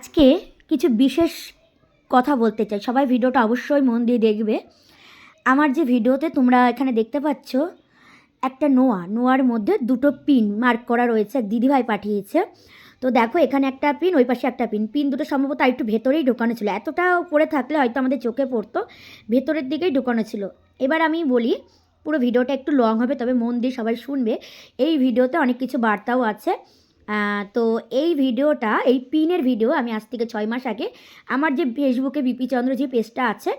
আজকে কিছু বিশেষ কথা বলতে চাই। সবাই ভিডিওটা অবশ্যই মন দিয়ে দেখবে। আমার যে ভিডিওতে তোমরা এখানে দেখতে পাচ্ছ একটা নোয়ার মধ্যে দুটো পিন মার্ক করা রয়েছে, এক দিদিভাই পাঠিয়েছে। তো দেখো এখানে একটা পিন, ওই পাশে একটা পিন দুটো সম্ভবত আর একটু ভেতরেই ঢোকানো ছিল। এতটা উপরে থাকলে হয়তো আমাদের চোখে পড়তো, ভেতরের দিকেই ঢোকানো ছিল। এবার আমি বলি, পুরো ভিডিওটা একটু লং হবে, তবে মন দিয়ে সবাই শুনবে। এই ভিডিওতে অনেক কিছু বার্তাও আছে। তো এই ভিডিওটা, এই পিনের ভিডিও আমি আজ থেকে 6 মাস আগে আমার যে ফেসবুকে বিপি চন্দ্র যে পেজটা আছে,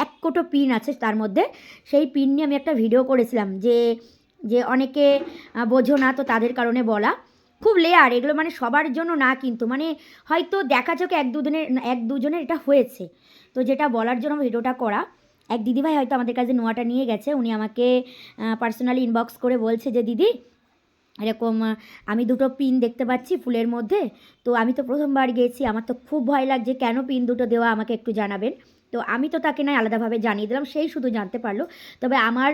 1 কোটো পিন আছে তার মধ্যে, সেই পিন নিয়ে আমি একটা ভিডিও করেছিলাম যে যে অনেকে বোঝো না, তো তাদের কারণে বলা। খুব লেয়ার এগুলো, মানে সবার জন্য না, কিন্তু মানে হয়তো দেখা চোখে এক দুজনের এটা হয়েছে। তো যেটা বলার জন্য ভিডিওটা করা, এক দিদিভাই হয়তো আমাদের কাছে নোয়াটা নিয়ে গেছে। উনি আমাকে পার্সোনালি ইনবক্স করে বলছে যে দিদি এরকম আমি দুটো পিন দেখতে পাচ্ছি ফুলের মধ্যে। তো আমি তো প্রথমবার গেছি, আমার তো খুব ভয় লাগছে, কেন পিন দুটো দেওয়া আমাকে একটু জানাবেন। তো আমি তো তাকে নয় আলাদাভাবে জানিয়ে দিলাম, সেই শুধু জানতে পারলো। তবে আমার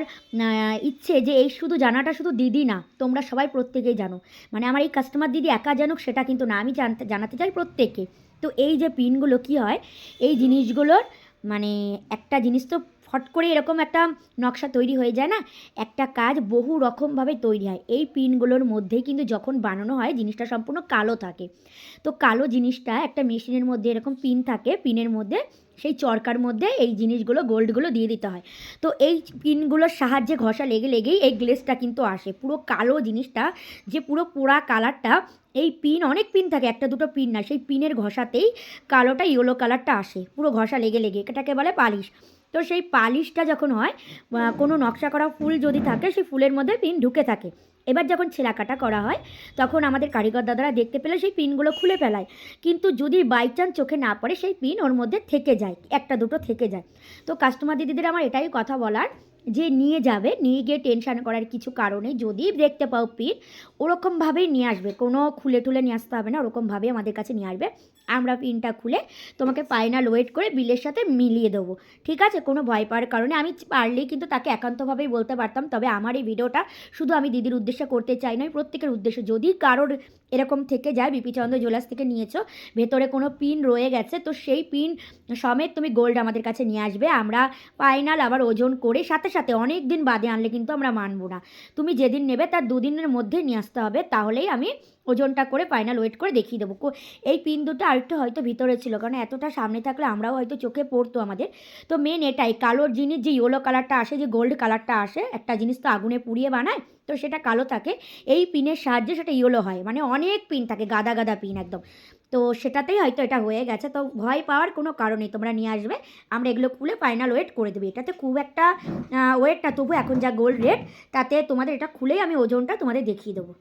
ইচ্ছে যে এই শুধু জানাটা শুধু দিদি না, তোমরা সবাই প্রত্যেকেই জানো। মানে আমার এই কাস্টমার দিদি একা জানুক সেটা কিন্তু না, আমি জানাতে চাই প্রত্যেককে। তো এই যে পিনগুলো কি হয়, এই জিনিসগুলোর মানে একটা জিনিস তো ফট করে এরকম একটা নকশা তৈরি হয়ে যায় না, একটা কাজ বহু রকমভাবে তৈরি হয়। এই পিনগুলোর মধ্যেই কিন্তু যখন বানানো হয় জিনিসটা সম্পূর্ণ কালো থাকে। তো কালো জিনিসটা একটা মেশিনের মধ্যে এরকম পিন থাকে, পিনের মধ্যে সেই চরকার মধ্যে এই জিনিসগুলো গোল্ডগুলো দিয়ে দিতে হয়। তো এই পিনগুলোর সাহায্যে ঘষা লেগেই এই গ্লেসটা কিন্তু আসে, পুরো কালো জিনিসটা, যে পুরো পোড়া কালারটা। এই পিন, অনেক পিন থাকে, একটা দুটো পিন না, সেই পিনের ঘষাতেই কালোটা ইয়েলো কালারটা আসে, পুরো ঘষা লেগে এটাকে বলে পালিশ। তো সেই পালিশটা যখন হয়, কোনো নকশা করা ফুল যদি থাকে সেই ফুলের মধ্যে পিন ঢুকে থাকে। এবার যখন ছেঁড়াকাটা করা হয় তখন আমাদের কারিগর দাদারা দেখতে পেলে সেই পিনগুলো খুলে ফেলায়। কিন্তু যদি বাই চান্স চোখে না পড়ে সেই পিন ওর মধ্যে থেকে যায়, একটা দুটো থেকে যায়। তো কাস্টমার দিদিদের আমার এটাই কথা বলার, যে নিয়ে যাবে, নিয়ে গিয়ে টেনশান করার কিছু কারণে, যদি দেখতে পাও পিন ওরকমভাবেই নিয়ে আসবে, কোনো খুলে টুলে নিয়ে আসতে হবে না, ওরকমভাবেই আমাদের কাছে নিয়ে আসবে। আমরা পিনটা খুলে তোমাকে ফাইনাল ওয়েট করে বিলের সাথে মিলিয়ে দেবো, ঠিক আছে? কোনো ভয় পাওয়ার কারণে, আমি পারলেই কিন্তু তাকে একান্তভাবেই বলতে পারতাম, তবে আমার এই ভিডিওটা শুধু আমি দিদির উদ্দেশ্যে করতে চাই না, আমি প্রত্যেকের উদ্দেশ্যে। যদি কারোর এরকম থেকে যায়, বিপি চন্দ্র জুয়েলার্স থেকে নিয়েছো, ভেতরে কোনো পিন রয়ে গেছে, তো সেই পিন সমেত তুমি গোল্ড আমাদের কাছে নিয়ে আসবে। আমরা ফাইনাল আবার ওজন করে সাথে সাথে, অনেক দিন বাদে আনলে কিন্তু আমরা মানবো না। তুমি যেদিন নেবে তার 2 দিনের মধ্যে নিয়ে আসতে হবে, তাহলেই আমি ওজনটা করে ফাইনাল ওয়েট করে দেখিয়ে দেবো। এই পিন দুটো আরেকটু হয়তো ভিতরে ছিল, কারণ এতটা সামনে থাকলে আমরাও হয়তো চোখে পড়তো আমাদের। তো মেন এটাই, কালোর জিনিস যে ইয়েলো কালারটা আসে, যে গোল্ড কালারটা আসে, একটা জিনিস তো আগুনে পুড়িয়ে বানায়, তো সেটা কালো থাকে। এই পিনের সাহায্যে সেটা ইয়েলো হয়, মানে অনেক পিন থাকে, গাদা গাদা পিন একদম। তো সেটাতেই হয়তো এটা হয়ে গেছে। তো ভয় পাওয়ার কোনো কারণ নেই, তোমরা নিয়ে আসবে, আমরা এগুলো খুলে ফাইনাল ওয়েট করে দেবো। এটাতে খুব একটা ওয়েট না, তবু এখন যা গোল্ড রেট, তাতে তোমাদের এটা খুলেই আমি ওজনটা তোমাদের দেখিয়ে দেবো।